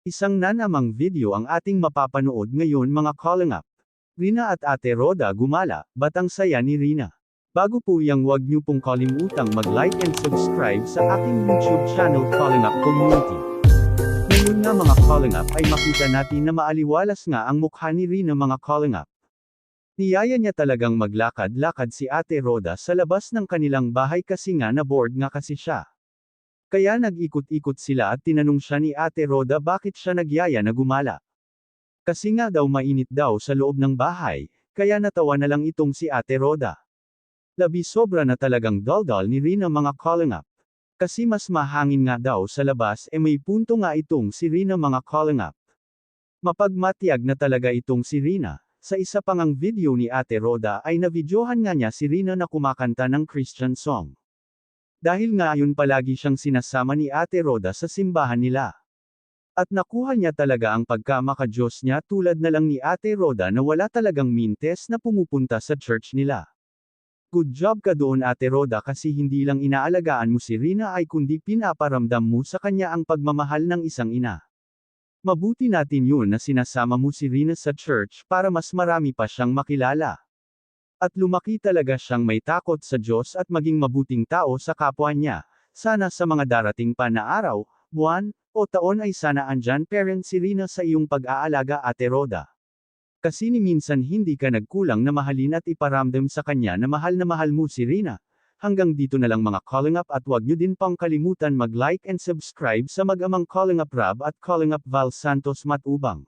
Isang nanamang video ang ating mapapanood ngayon mga kalingap. Rina at Ate Roda gumala, batang saya ni Rina. Bago po yang huwag niyo pong kalimutang mag-like and subscribe sa aking YouTube channel Kalingap Community. Ngayon nga mga kalingap ay makita natin na maaliwalas nga ang mukha ni Rina mga kalingap. Niyaya niya talagang maglakad-lakad si Ate Roda sa labas ng kanilang bahay kasi nga na-bored nga kasi siya. Kaya nag-ikot-ikot sila at tinanong siya ni Ate Roda bakit siya nagyaya na gumala. Kasi nga daw mainit daw sa loob ng bahay, kaya natawa na lang itong si Ate Roda. Labis sobra na talagang daldal ni Rina mga kalingap. Kasi mas mahangin nga daw sa labas may punto nga itong si Rina mga kalingap. Mapagmatiyag na talaga itong si Rina. Sa isa pang ang video ni Ate Roda ay nabidyohan nga niya si Rina na kumakanta ng Christian song. Dahil nga ayon palagi siyang sinasama ni Ate Roda sa simbahan nila. At nakuha niya talaga ang pagkamaka-Diyos niya tulad na lang ni Ate Roda na wala talagang mintes na pumupunta sa church nila. Good job ka doon Ate Roda kasi hindi lang inaalagaan mo si Rina ay kundi pinaparamdam mo sa kanya ang pagmamahal ng isang ina. Mabuti natin yun na sinasama mo si Rina sa church para mas marami pa siyang makilala. At lumaki talaga siyang may takot sa Diyos at maging mabuting tao sa kapwa niya. Sana sa mga darating pa na araw, buwan, o taon ay sana andyan parent si Rina sa iyong pag-aalaga Ate Roda. Kasi ni minsan hindi ka nagkulang na mahalin at iparamdam sa kanya na mahal mo si Rina. Hanggang dito na lang mga kalingap at huwag nyo din pang kalimutan mag-like and subscribe sa mag-amang Kalingap Rab at Kalingap Val Santos Matubang.